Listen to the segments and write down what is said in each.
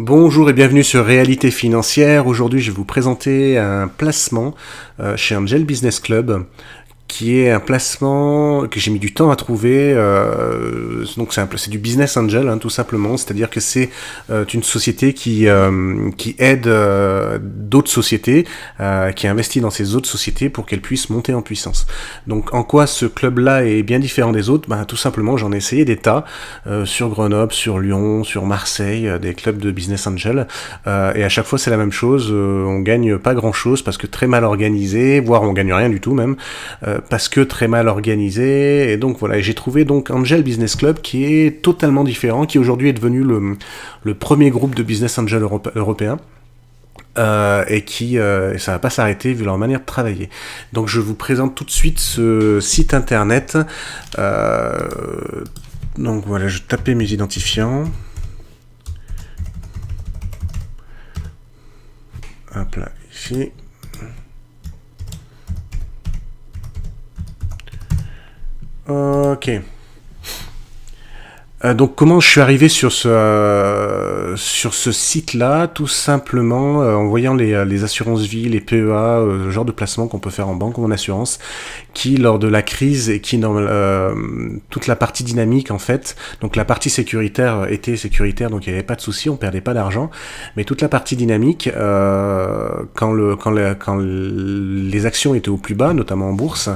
Bonjour et bienvenue sur Réalité Financière. Aujourd'hui, je vais vous présenter un placement chez Angel Business Club qui est un placement que j'ai mis du temps à trouver. Donc c'est du business angel, hein, tout simplement. C'est-à-dire que c'est une société qui aide d'autres sociétés, qui investit dans ces autres sociétés pour qu'elles puissent monter en puissance. Donc en quoi ce club-là est bien différent des autres? Tout simplement, j'en ai essayé des tas sur Grenoble, sur Lyon, sur Marseille, des clubs de business angel. Et à chaque fois, c'est la même chose. On gagne pas grand-chose parce que très mal organisé, voire on gagne rien du tout même. Parce que très mal organisé, et donc voilà, j'ai trouvé donc Angel Business Club qui est totalement différent, qui aujourd'hui est devenu le premier groupe de business angel européen, et qui ça va pas s'arrêter vu leur manière de travailler. Donc je vous présente tout de suite ce site internet. Donc voilà, je tapais mes identifiants. Hop là, ici. Ok. Donc comment je suis arrivé sur ce site-là? Tout simplement en voyant les assurances vie, les PEA, le genre de placement qu'on peut faire en banque ou en assurance, qui lors de la crise et qui toute la partie dynamique en fait, donc la partie sécuritaire était sécuritaire, donc il n'y avait pas de souci, on perdait pas d'argent, mais toute la partie dynamique, quand les actions étaient au plus bas, notamment en bourse,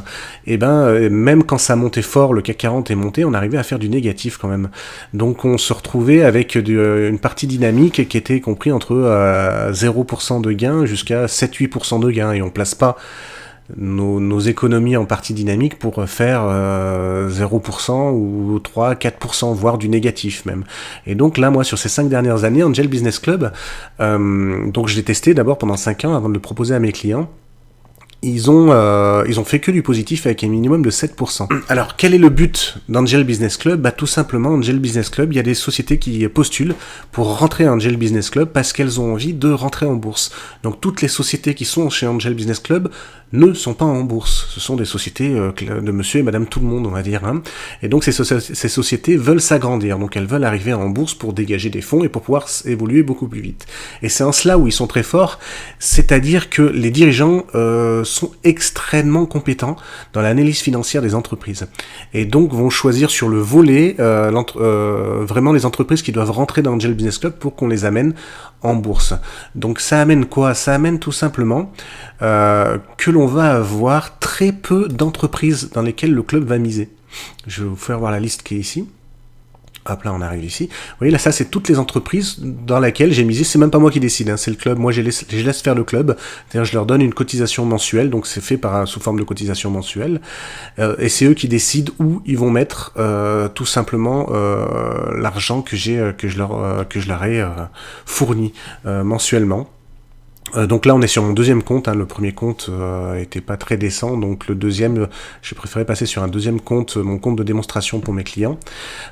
et même quand ça montait fort, le CAC 40 est monté, on arrivait à faire du négatif quand même. Donc on se retrouvait avec une partie dynamique qui était compris entre 0% de gain jusqu'à 7-8% de gain, et on place pas nos économies en partie dynamique pour faire 0% ou 3-4%, voire du négatif même. Et donc là, moi, sur ces 5 dernières années, Angel Business Club, donc je l'ai testé d'abord pendant 5 ans avant de le proposer à mes clients. Ils ont fait que du positif avec un minimum de 7%. Alors, quel est le but d'Angel Business Club? Tout simplement, Angel Business Club, il y a des sociétés qui postulent pour rentrer à Angel Business Club parce qu'elles ont envie de rentrer en bourse. Donc, toutes les sociétés qui sont chez Angel Business Club ne sont pas en bourse. Ce sont des sociétés de monsieur et madame tout le monde, on va dire. Hein. Et donc, ces sociétés veulent s'agrandir. Donc, elles veulent arriver en bourse pour dégager des fonds et pour pouvoir évoluer beaucoup plus vite. Et c'est en cela où ils sont très forts. C'est-à-dire que les dirigeants sont extrêmement compétents dans l'analyse financière des entreprises. Et donc, vont choisir sur le volet vraiment les entreprises qui doivent rentrer dans Angel Business Club pour qu'on les amène en bourse. Donc, ça amène quoi? Ça amène tout simplement que l'on va avoir très peu d'entreprises dans lesquelles le club va miser. Je vais vous faire voir la liste qui est ici. Hop là, on arrive ici. Vous voyez, là, ça, c'est toutes les entreprises dans lesquelles j'ai misé. C'est même pas moi qui décide, hein, c'est le club. Moi, je laisse faire le club. C'est-à-dire, je leur donne une cotisation mensuelle. Donc, c'est fait sous forme de cotisation mensuelle. Et c'est eux qui décident où ils vont mettre tout simplement l'argent que je leur ai fourni mensuellement. Donc là, on est sur mon deuxième compte. Hein. Le premier compte était pas très décent, donc le deuxième, j'ai préféré passer sur un deuxième compte, mon compte de démonstration pour mes clients.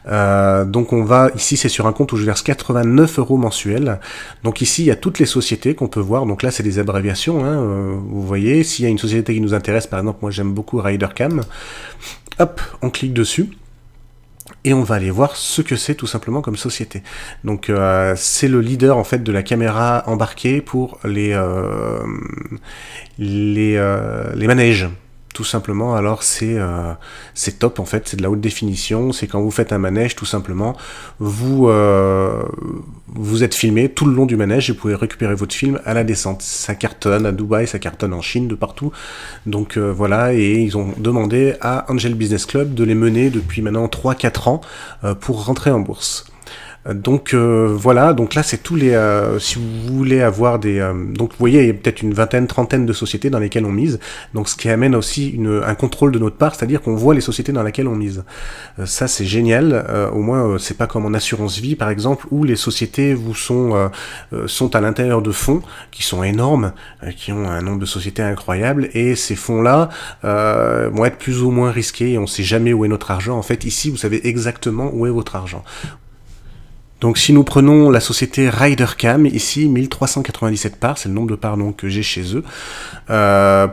Donc ici, c'est sur un compte où je verse 89 € mensuels. Donc ici, il y a toutes les sociétés qu'on peut voir. Donc là, c'est des abréviations. Hein. Vous voyez, s'il y a une société qui nous intéresse, par exemple, moi j'aime beaucoup RiderCam. Hop, on clique dessus. Et on va aller voir ce que c'est tout simplement comme société. Donc c'est le leader en fait de la caméra embarquée pour les manèges. Tout simplement, alors c'est top en fait, c'est de la haute définition, c'est quand vous faites un manège tout simplement, vous êtes filmé tout le long du manège et vous pouvez récupérer votre film à la descente. Ça cartonne à Dubaï, ça cartonne en Chine, de partout. Donc voilà, et ils ont demandé à Angel Business Club de les mener depuis maintenant 3-4 ans pour rentrer en bourse. Donc voilà, donc là c'est tous les si vous voulez avoir des donc vous voyez il y a peut-être une vingtaine, trentaine de sociétés dans lesquelles on mise, donc ce qui amène aussi un contrôle de notre part, c'est-à-dire qu'on voit les sociétés dans lesquelles on mise. Ça c'est génial, au moins c'est pas comme en assurance vie par exemple où les sociétés sont à l'intérieur de fonds qui sont énormes, qui ont un nombre de sociétés incroyable, et ces fonds-là vont être plus ou moins risqués et on sait jamais où est notre argent. En fait ici vous savez exactement où est votre argent. Donc si nous prenons la société Rydercam, ici 1397 parts, c'est le nombre de parts donc, que j'ai chez eux,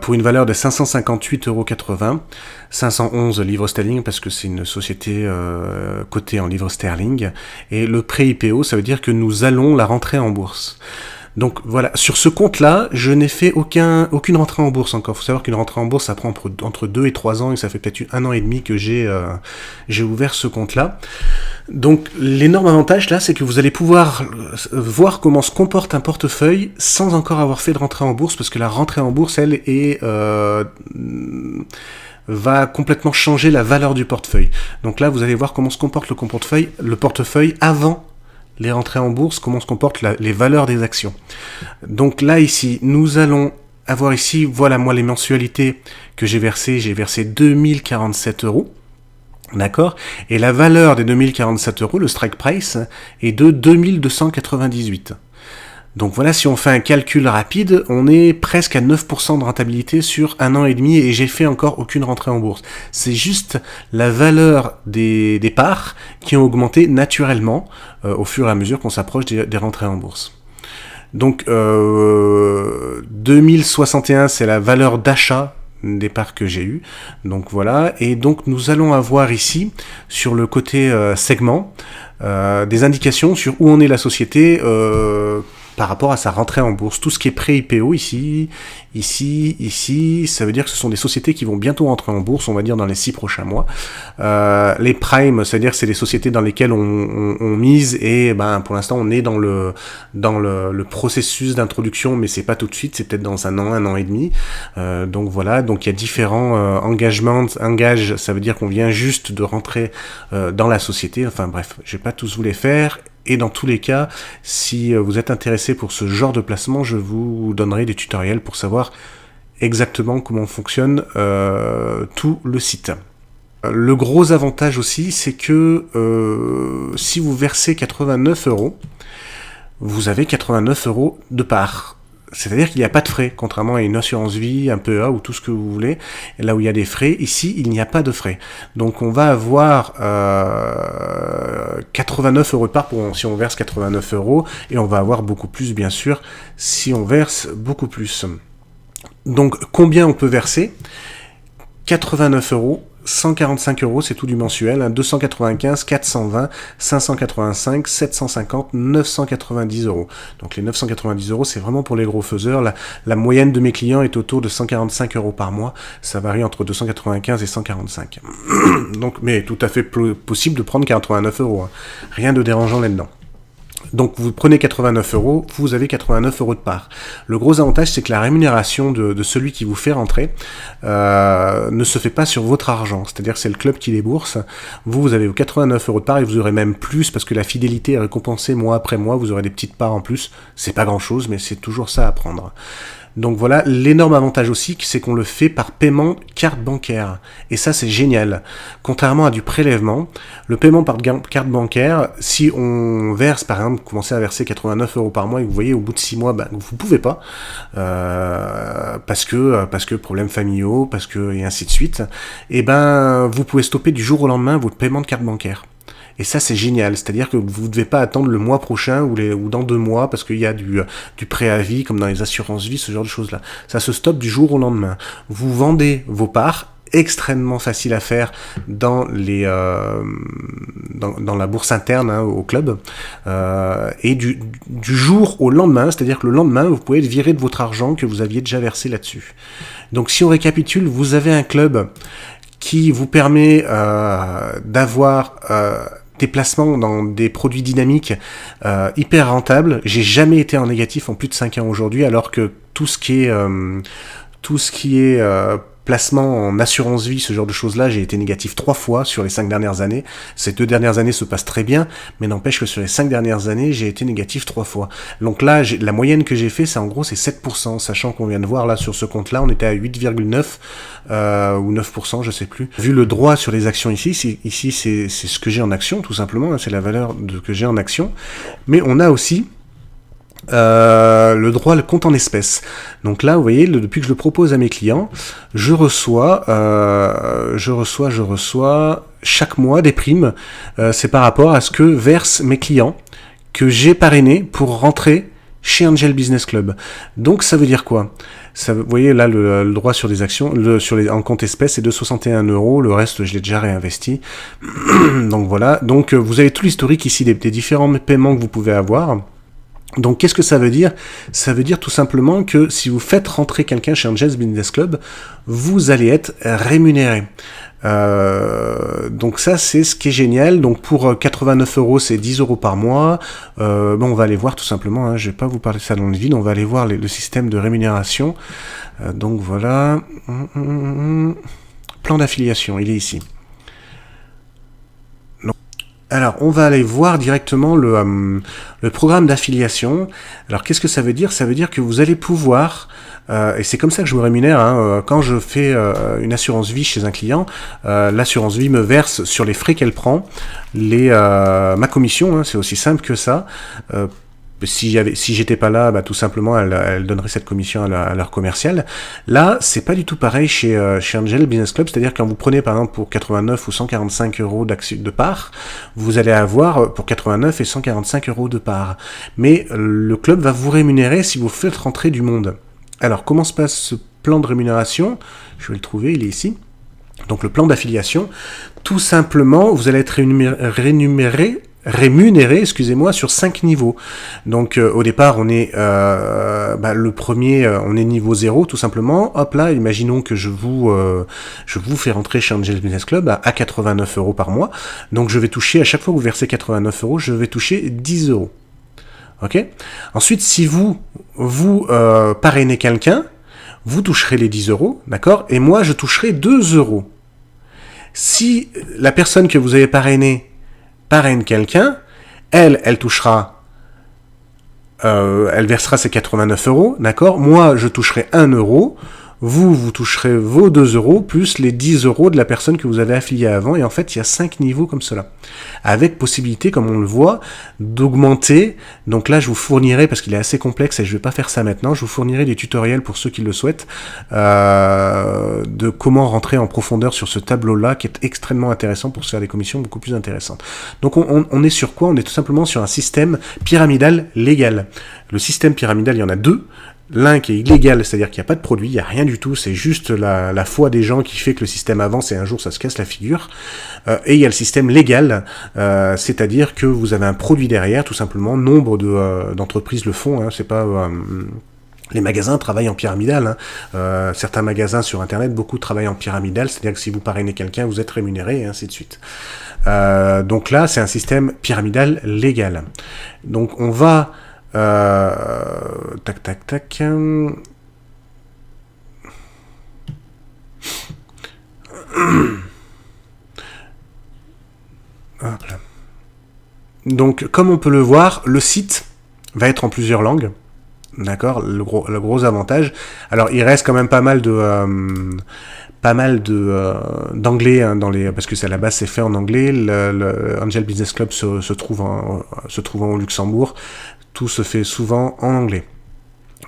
pour une valeur de 558,80 €, 511 livres sterling parce que c'est une société cotée en livres sterling, et le pré-IPO, ça veut dire que nous allons la rentrer en bourse. Donc voilà, sur ce compte-là, je n'ai fait aucune rentrée en bourse encore. Il faut savoir qu'une rentrée en bourse, ça prend entre 2 et 3 ans, et ça fait peut-être 1 an et demi que j'ai ouvert ce compte-là. Donc l'énorme avantage là, c'est que vous allez pouvoir voir comment se comporte un portefeuille sans encore avoir fait de rentrée en bourse, parce que la rentrée en bourse, elle, va complètement changer la valeur du portefeuille. Donc là, vous allez voir comment se comporte le portefeuille avant les rentrées en bourse, comment se comportent les valeurs des actions. Donc là, ici, nous allons avoir ici, voilà moi les mensualités que j'ai versées 2047 €, d'accord, et la valeur des 2047 €, le strike price, est de 2298. Donc voilà, si on fait un calcul rapide, on est presque à 9% de rentabilité sur 1 an et demi, et j'ai fait encore aucune rentrée en bourse. C'est juste la valeur des parts qui ont augmenté naturellement au fur et à mesure qu'on s'approche des rentrées en bourse. Donc 2061, c'est la valeur d'achat des parts que j'ai eues. Donc voilà, et donc nous allons avoir ici, sur le côté segment, des indications sur où en est la société par rapport à sa rentrée en bourse. Tout ce qui est pré-IPO ici, ça veut dire que ce sont des sociétés qui vont bientôt rentrer en bourse, on va dire dans les 6 prochains mois. Les primes, c'est-à-dire que c'est des sociétés dans lesquelles on mise, et ben pour l'instant on est dans le processus d'introduction, mais c'est pas tout de suite, c'est peut-être dans 1 an et demi. Donc voilà, donc il y a différents engagements. Engage, ça veut dire qu'on vient juste de rentrer dans la société. Enfin bref, je vais pas tous vous les faire. Et dans tous les cas, si vous êtes intéressé pour ce genre de placement, je vous donnerai des tutoriels pour savoir exactement comment fonctionne tout le site. Le gros avantage aussi, c'est que si vous versez 89 €, vous avez 89 € de part. C'est-à-dire qu'il n'y a pas de frais, contrairement à une assurance vie, un PEA ou tout ce que vous voulez. Là où il y a des frais, ici, il n'y a pas de frais. Donc on va avoir 89 € de part si on verse 89 €, et on va avoir beaucoup plus, bien sûr, si on verse beaucoup plus. Donc combien on peut verser ? 89 €, 145 €, c'est tout du mensuel, 295, 420, 585, 750, 990 €. Donc les 990 €, c'est vraiment pour les gros faiseurs. La moyenne de mes clients est autour de 145 € par mois. Ça varie entre 295 et 145. Donc, mais tout à fait possible de prendre 89 €. Hein. Rien de dérangeant là-dedans. Donc vous prenez 89 €, vous avez 89 € de part. Le gros avantage, c'est que la rémunération de celui qui vous fait rentrer ne se fait pas sur votre argent. C'est-à-dire que c'est le club qui débourse. Vous avez vos 89 € de part, et vous aurez même plus, parce que la fidélité est récompensée mois après mois. Vous aurez des petites parts en plus. C'est pas grand-chose, mais c'est toujours ça à prendre. Donc voilà, l'énorme avantage aussi, c'est qu'on le fait par paiement carte bancaire. Et ça, c'est génial. Contrairement à du prélèvement, le paiement par carte bancaire, si on verse, par exemple, commencez à verser 89 € par mois, et vous voyez, au bout de 6 mois, ben, vous pouvez pas, parce que problèmes familiaux, et ainsi de suite, et ben, vous pouvez stopper du jour au lendemain votre paiement de carte bancaire. Et ça, c'est génial. C'est-à-dire que vous ne devez pas attendre le mois prochain ou dans 2 mois, parce qu'il y a du préavis, comme dans les assurances vie, ce genre de choses-là. Ça se stoppe du jour au lendemain. Vous vendez vos parts, extrêmement facile à faire dans la bourse interne, hein, au club, et du jour au lendemain, c'est-à-dire que le lendemain, vous pouvez être viré de votre argent que vous aviez déjà versé là-dessus. Donc si on récapitule, vous avez un club qui vous permet d'avoir des placements dans des produits dynamiques hyper rentables. J'ai jamais été en négatif en plus de 5 ans aujourd'hui, alors que tout ce qui est placement en assurance vie, ce genre de choses-là, j'ai été négatif 3 fois sur les 5 dernières années. Ces 2 dernières années se passent très bien, mais n'empêche que sur les 5 dernières années, j'ai été négatif 3 fois. Donc là, la moyenne que j'ai fait, c'est en gros, c'est 7%, sachant qu'on vient de voir là sur ce compte-là, on était à 8,9 ou 9%, je sais plus. Vu le droit sur les actions ici, c'est ce que j'ai en action, tout simplement, hein, c'est la valeur que j'ai en action. Mais on a aussi le droit, le compte en espèces. Donc là, vous voyez, depuis que je le propose à mes clients, je reçois chaque mois des primes. C'est par rapport à ce que versent mes clients que j'ai parrainé pour rentrer chez Angel Business Club. Donc ça veut dire quoi? Ça, vous voyez là le droit sur des actions, en compte espèces c'est de 61 €, le reste je l'ai déjà réinvesti. Donc voilà, donc vous avez tout l'historique ici des différents paiements que vous pouvez avoir. Donc qu'est-ce que ça veut dire? Ça veut dire tout simplement que si vous faites rentrer quelqu'un chez Angel Business Club, vous allez être rémunéré. Donc ça c'est ce qui est génial. Donc pour 89 €, c'est 10 € par mois. Bon, on va aller voir tout simplement, hein, je vais pas vous parler de ça dans le vide, on va aller voir le système de rémunération. Donc voilà, plan d'affiliation, il est ici. Alors, on va aller voir directement le programme d'affiliation. Alors, qu'est-ce que ça veut dire? Ça veut dire que vous allez pouvoir, et c'est comme ça que je me rémunère, hein, quand je fais une assurance vie chez un client, l'assurance vie me verse sur les frais qu'elle prend ma commission, hein, c'est aussi simple que ça. Si j'étais pas là, bah, tout simplement, elle donnerait cette commission à leur commercial. Là, c'est pas du tout pareil chez Angel Business Club, c'est-à-dire quand vous prenez par exemple pour 89 ou 145 € de part, vous allez avoir pour 89 et 145 € de part. Mais le club va vous rémunérer si vous faites rentrer du monde. Alors, comment se passe ce plan de rémunération? Je vais le trouver, il est ici. Donc le plan d'affiliation, tout simplement, vous allez être rémunéré, excusez-moi, sur 5 niveaux. Donc au départ, on est le premier, on est niveau 0 tout simplement. Hop là, imaginons que je vous fais rentrer chez Angel Business Club à 89 € par mois. Donc je vais toucher, à chaque fois que vous versez 89 €, je vais toucher 10 €. Ok. Ensuite, si vous parrainez quelqu'un, vous toucherez les 10 €, d'accord? Et moi, je toucherai 2 €. Si la personne que vous avez parrainée parraine quelqu'un, elle touchera, elle versera ses 89 €, d'accord? Moi, je toucherai 1 €. Vous toucherez vos 2 € plus les 10 € de la personne que vous avez affiliée avant. Et en fait, il y a 5 niveaux comme cela. Avec possibilité, comme on le voit, d'augmenter. Donc là, je vous fournirai, parce qu'il est assez complexe et je ne vais pas faire ça maintenant, je vous fournirai des tutoriels pour ceux qui le souhaitent, de comment rentrer en profondeur sur ce tableau-là, qui est extrêmement intéressant pour se faire des commissions beaucoup plus intéressantes. Donc on est sur quoi? On est tout simplement sur un système pyramidal légal. Le système pyramidal, il y en a deux. L'un qui est illégal, c'est-à-dire qu'il n'y a pas de produit, il n'y a rien du tout, c'est juste la foi des gens qui fait que le système avance et un jour ça se casse la figure. Et il y a le système légal, c'est-à-dire que vous avez un produit derrière, tout simplement. Nombre d'entreprises le font, hein, c'est pas... les magasins travaillent en pyramidal. Hein. Certains magasins sur Internet, beaucoup travaillent en pyramidal, c'est-à-dire que si vous parrainez quelqu'un, vous êtes rémunéré, et ainsi de suite. Donc là, c'est un système pyramidal légal. Donc on va... tac. Hop là. Donc, comme on peut le voir, le site va être en plusieurs langues. D'accord, le gros avantage. Alors, il reste quand même pas mal d'anglais, hein, parce que à la base c'est fait en anglais. Le Angel Business Club se trouve au Luxembourg. Tout se fait souvent en anglais.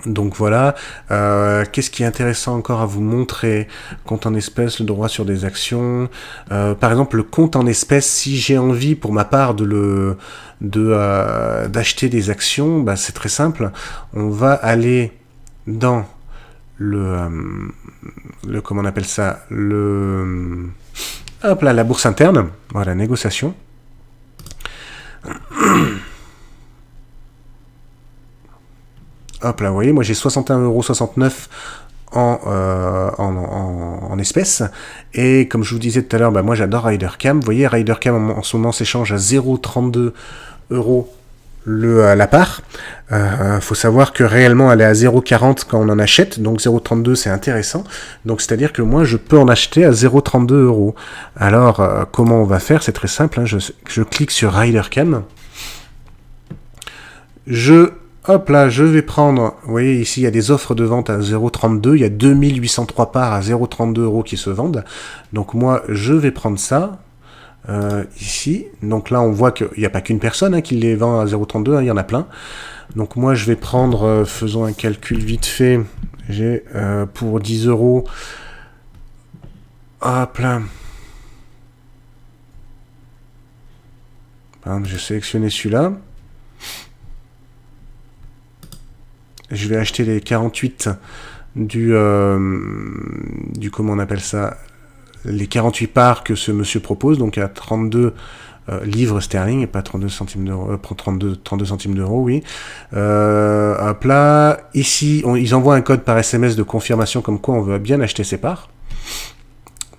Donc voilà, qu'est-ce qui est intéressant encore à vous montrer? Compte en espèces, le droit sur des actions. Par exemple, le compte en espèces, si j'ai envie pour ma part d'acheter des actions, bah, c'est très simple. On va aller dans comment on appelle ça? Hop là, la bourse interne. Voilà, négociation. Hop là, vous voyez, moi j'ai 61,69 € en espèces. Et comme je vous disais tout à l'heure, bah, moi j'adore RiderCam. Vous voyez, RiderCam en ce moment s'échange à 0,32 € la part. Faut savoir que réellement elle est à 0,40 quand on en achète, donc 0,32 c'est intéressant. Donc c'est-à-dire que moi je peux en acheter à 0,32 €. Alors comment on va faire? C'est très simple, hein. Je clique sur RiderCam. Hop là, je vais prendre, vous voyez ici il y a des offres de vente à 0,32, il y a 2803 parts à 0,32 € qui se vendent. Donc moi je vais prendre ça, ici. Donc là, on voit qu'il n'y a pas qu'une personne qui les vend à 0,32, il y en a plein. Donc moi, je vais prendre, faisons un calcul vite fait, j'ai pour 10 euros, hop là. Je vais sélectionner celui-là. Je vais acheter les 48 du comment on appelle ça, les 48 parts que ce monsieur propose, donc à 32 livres sterling, et pas 32 centimes d'euros, 32 centimes d'euros, oui. Hop là, ici, ils envoient un code par SMS de confirmation comme quoi on veut bien acheter ses parts.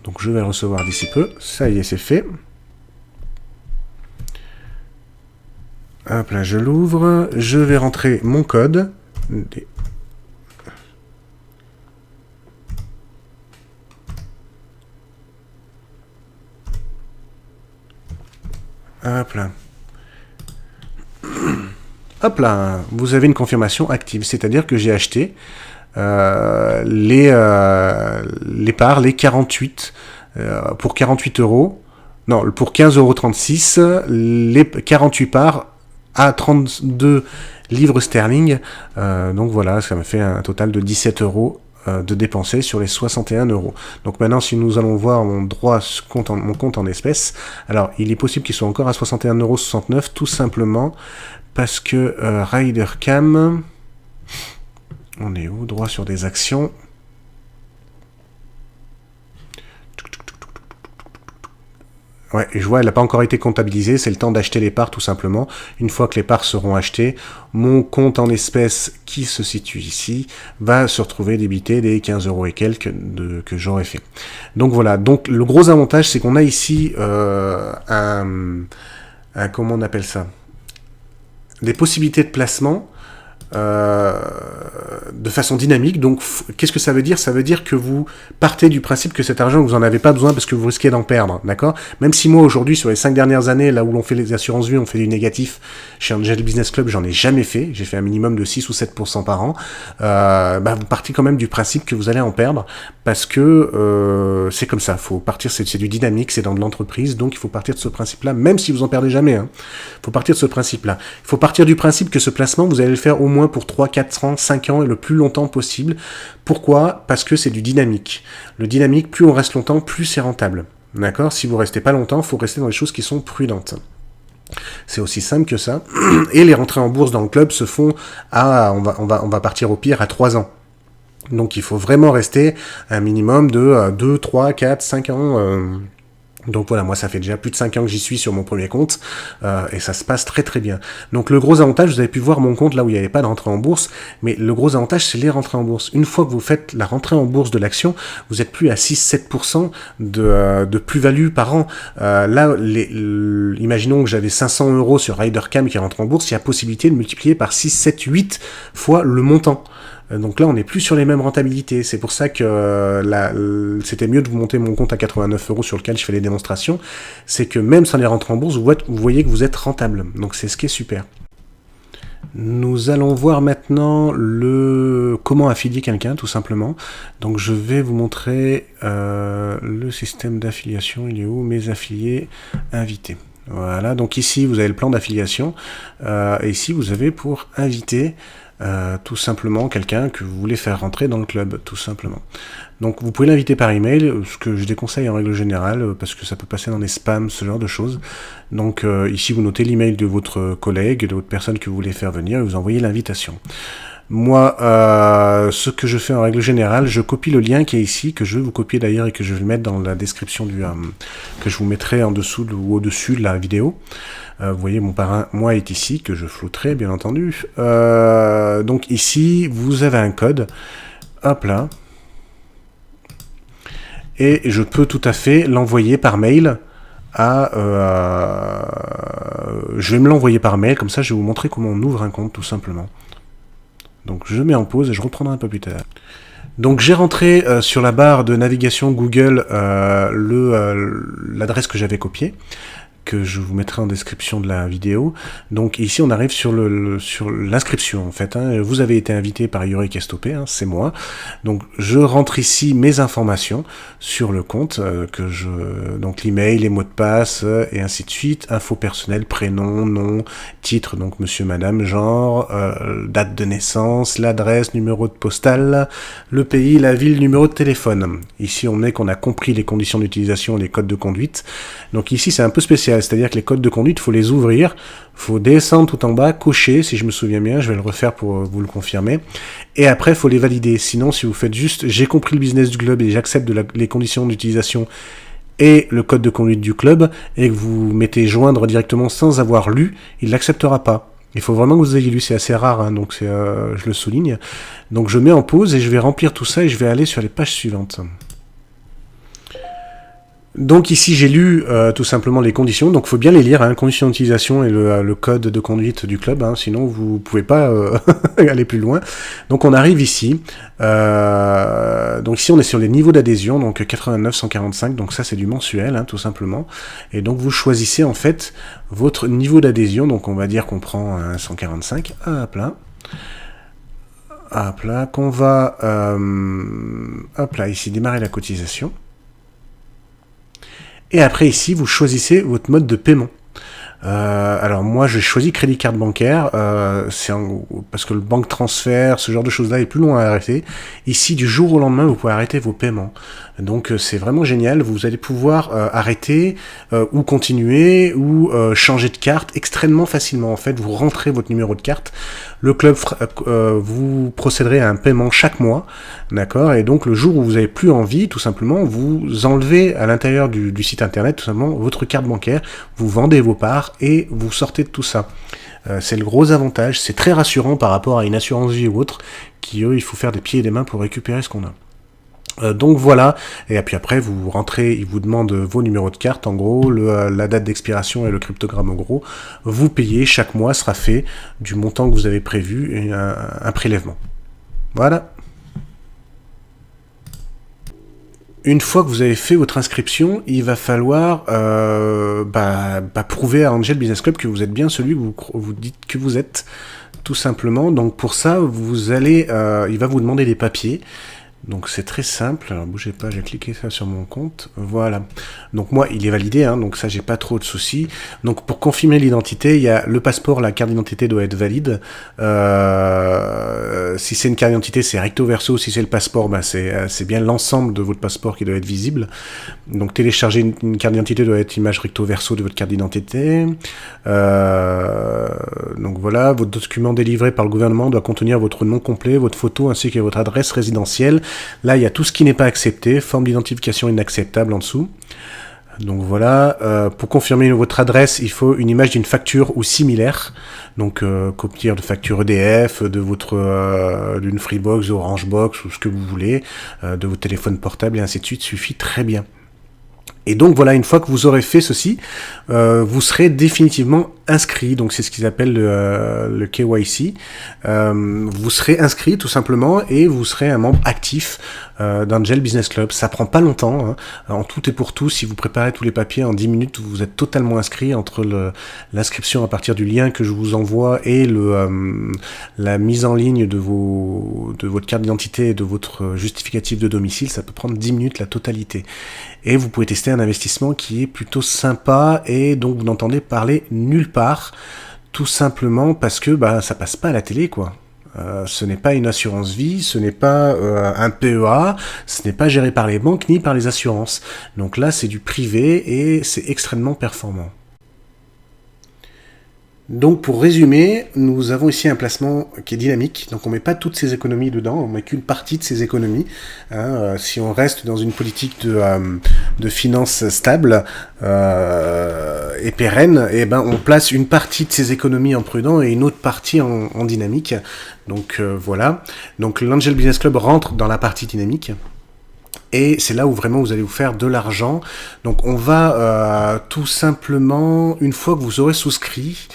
Donc je vais le recevoir d'ici peu. Ça y est, c'est fait. Hop là, je l'ouvre. Je vais rentrer mon code. Hop là. Hop là, vous avez une confirmation active, c'est-à-dire que j'ai acheté les parts, les 48, pour 48 euros, non, pour 15,36 €, les 48 parts à 32 livres sterling, donc voilà, ça m'a fait un total de 17 € de dépenser sur les 61 €. Donc maintenant, si nous allons voir mon compte en espèces, alors il est possible qu'il soit encore à 61,69 €, tout simplement parce que RiderCam, on est où? Droit sur des actions. Ouais, et je vois, elle n'a pas encore été comptabilisée, c'est le temps d'acheter les parts tout simplement. Une fois que les parts seront achetées, mon compte en espèces qui se situe ici va se retrouver débité des 15 € et quelques que j'aurais fait. Donc voilà, donc le gros avantage c'est qu'on a ici comment on appelle ça? Des possibilités de placement de façon dynamique. Donc, qu'est-ce que ça veut dire? Ça veut dire que vous partez du principe que cet argent, vous n'en avez pas besoin parce que vous risquez d'en perdre, d'accord? Même si moi, aujourd'hui, sur les 5 dernières années, là où l'on fait les assurances vie, on fait du négatif, chez Angel Business Club, j'en ai jamais fait. J'ai fait un minimum de 6 ou 7% par an. Vous partez quand même du principe que vous allez en perdre parce que c'est comme ça. Faut partir, c'est du dynamique, c'est dans de l'entreprise, donc il faut partir de ce principe-là, même si vous en perdez jamais. Il faut partir de ce principe-là. Il faut partir du principe que ce placement, vous allez le faire au moins pour 3, 4 ans, 5 ans et le plus longtemps possible. Pourquoi? Parce que c'est du dynamique. Le dynamique, plus on reste longtemps, plus c'est rentable. D'accord? Si vous restez pas longtemps, il faut rester dans les choses qui sont prudentes. C'est aussi simple que ça. Et les rentrées en bourse dans le club se font à, on va partir au pire à 3 ans. Donc il faut vraiment rester un minimum de 2, 3, 4, 5 ans. Donc voilà, moi ça fait déjà plus de 5 ans que j'y suis sur mon premier compte, et ça se passe très très bien. Donc le gros avantage, vous avez pu voir mon compte là où il n'y avait pas de rentrée en bourse, mais le gros avantage c'est les rentrées en bourse. Une fois que vous faites la rentrée en bourse de l'action, vous êtes plus à 6-7% de plus-value par an. Imaginons que j'avais 500 € sur RiderCam qui rentre en bourse, il y a possibilité de multiplier par 6, 7, 8 fois le montant. Donc là, on n'est plus sur les mêmes rentabilités. C'est pour ça que c'était mieux de vous monter mon compte à 89 € sur lequel je fais les démonstrations. C'est que même sans les rentrées en bourse, vous voyez que vous êtes rentable. Donc c'est ce qui est super. Nous allons voir maintenant comment affilier quelqu'un, tout simplement. Donc je vais vous montrer le système d'affiliation. Il est où? Mes affiliés invités. Voilà, donc ici vous avez le plan d'affiliation. Et ici vous avez pour inviter tout simplement quelqu'un que vous voulez faire rentrer dans le club, tout simplement. Donc vous pouvez l'inviter par email, ce que je déconseille en règle générale, parce que ça peut passer dans les spams, ce genre de choses. Donc ici vous notez l'email de votre collègue, de votre personne que vous voulez faire venir, et vous envoyez l'invitation. Moi, ce que je fais en règle générale, je copie le lien qui est ici, que je vais vous copier d'ailleurs et que je vais mettre dans la description que je vous mettrai en dessous ou au-dessus de la vidéo. Vous voyez, mon parrain, moi, est ici, que je flouterai, bien entendu. Donc ici, vous avez un code. Hop là. Et je peux tout à fait l'envoyer par mail je vais me l'envoyer par mail, comme ça je vais vous montrer comment on ouvre un compte, tout simplement. Donc je mets en pause et je reprendrai un peu plus tard. Donc j'ai rentré sur la barre de navigation Google l'adresse que j'avais copiée. que je vous mettrai en description de la vidéo. Donc ici on arrive sur l'inscription en fait. Hein. Vous avez été invité par Yorick Estopé, hein, c'est moi. Donc je rentre ici mes informations sur le compte, donc l'email, les mots de passe et ainsi de suite. Infos personnelles, prénom, nom, titre, donc monsieur, madame, genre, date de naissance, l'adresse, numéro de postal, le pays, la ville, numéro de téléphone. Ici on met qu'on a compris les conditions d'utilisation et les codes de conduite. Donc ici c'est un peu spécial. C'est-à-dire que les codes de conduite, il faut les ouvrir, il faut descendre tout en bas, cocher, si je me souviens bien, je vais le refaire pour vous le confirmer, et après, il faut les valider. Sinon, si vous faites juste « j'ai compris le business du club et j'accepte les conditions d'utilisation et le code de conduite du club », et que vous mettez « joindre » directement sans avoir lu, il ne l'acceptera pas. Il faut vraiment que vous ayez lu, c'est assez rare, hein, donc je le souligne. Donc je mets en pause et je vais remplir tout ça et je vais aller sur les pages suivantes. Donc ici j'ai lu tout simplement les conditions, donc il faut bien les lire, hein, conditions d'utilisation et le code de conduite du club, hein, sinon vous pouvez pas aller plus loin. Donc on arrive ici, donc ici on est sur les niveaux d'adhésion, donc 89, 145, donc ça c'est du mensuel, hein, tout simplement. Et donc vous choisissez en fait votre niveau d'adhésion, donc on va dire qu'on prend un 145, hop là, qu'on va, hop là, ici démarrer la cotisation. Et après ici, vous choisissez votre mode de paiement. Alors moi, j'ai choisi crédit carte bancaire, parce que le banque transfert, ce genre de choses-là est plus long à arrêter. Ici, du jour au lendemain, vous pouvez arrêter vos paiements. Donc c'est vraiment génial, vous allez pouvoir arrêter ou continuer ou changer de carte extrêmement facilement. En fait, vous rentrez votre numéro de carte, le club vous procéderez à un paiement chaque mois, d'accord, et donc le jour où vous n'avez plus envie, tout simplement, vous enlevez à l'intérieur du site internet tout simplement votre carte bancaire, vous vendez vos parts et vous sortez de tout ça. C'est le gros avantage, c'est très rassurant par rapport à une assurance vie ou autre, qui eux, il faut faire des pieds et des mains pour récupérer ce qu'on a. Donc voilà, et puis après vous rentrez, il vous demande vos numéros de carte en gros, la date d'expiration et le cryptogramme en gros, vous payez, chaque mois sera fait du montant que vous avez prévu et un prélèvement. Voilà. Une fois que vous avez fait votre inscription, il va falloir prouver à Angel Business Club que vous êtes bien celui que vous dites que vous êtes, tout simplement. Donc pour ça, vous allez, il va vous demander des papiers. Donc c'est très simple, alors bougez pas, j'ai cliqué ça sur mon compte, voilà. Donc moi il est validé, hein, donc ça j'ai pas trop de soucis. Donc pour confirmer l'identité, il y a le passeport, la carte d'identité doit être valide. Si c'est une carte d'identité, c'est recto verso, si c'est le passeport, c'est bien l'ensemble de votre passeport qui doit être visible. Donc télécharger une carte d'identité doit être image recto verso de votre carte d'identité. Donc voilà, votre document délivré par le gouvernement doit contenir votre nom complet, votre photo ainsi que votre adresse résidentielle. Là, il y a tout ce qui n'est pas accepté, forme d'identification inacceptable en dessous. Donc voilà, pour confirmer votre adresse, il faut une image d'une facture ou similaire. Donc copier de facture EDF, d'une Freebox, Orangebox ou ce que vous voulez, de votre téléphone portable et ainsi de suite, suffit très bien. Et donc voilà, une fois que vous aurez fait ceci, vous serez définitivement inscrit, donc c'est ce qu'ils appellent le KYC. Vous serez inscrit tout simplement et vous serez un membre actif d'Angel Business Club. Ça prend pas longtemps, hein. En tout et pour tout, si vous préparez tous les papiers en 10 minutes, vous êtes totalement inscrit entre l'inscription à partir du lien que je vous envoie et la mise en ligne de votre carte d'identité et de votre justificatif de domicile. Ça peut prendre 10 minutes la totalité. Et vous pouvez tester un investissement qui est plutôt sympa et donc vous n'entendez parler nulle part, tout simplement parce que ça passe pas à la télé, quoi. Ce n'est pas une assurance vie, ce n'est pas un PEA, ce n'est pas géré par les banques ni par les assurances. Donc là, c'est du privé et c'est extrêmement performant. Donc pour résumer, nous avons ici un placement qui est dynamique, donc on ne met pas toutes ces économies dedans, on ne met qu'une partie de ces économies. Si on reste dans une politique de finances stable et pérenne, on place une partie de ces économies en prudent et une autre partie en dynamique. Donc voilà, donc l'Angel Business Club rentre dans la partie dynamique. Et c'est là où vraiment vous allez vous faire de l'argent. Donc on va tout simplement, une fois que vous aurez souscrit,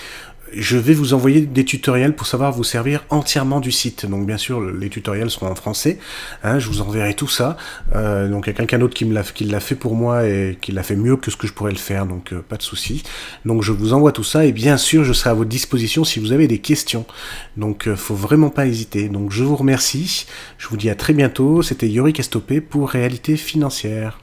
je vais vous envoyer des tutoriels pour savoir vous servir entièrement du site. Donc bien sûr, les tutoriels seront en français. Hein, je vous enverrai tout ça. Donc il y a quelqu'un d'autre qui l'a fait pour moi et qui l'a fait mieux que ce que je pourrais le faire. Donc pas de souci. Donc je vous envoie tout ça et bien sûr, je serai à votre disposition si vous avez des questions. Donc faut vraiment pas hésiter. Donc je vous remercie. Je vous dis à très bientôt. C'était Yorick Estopé pour Réalité Financière.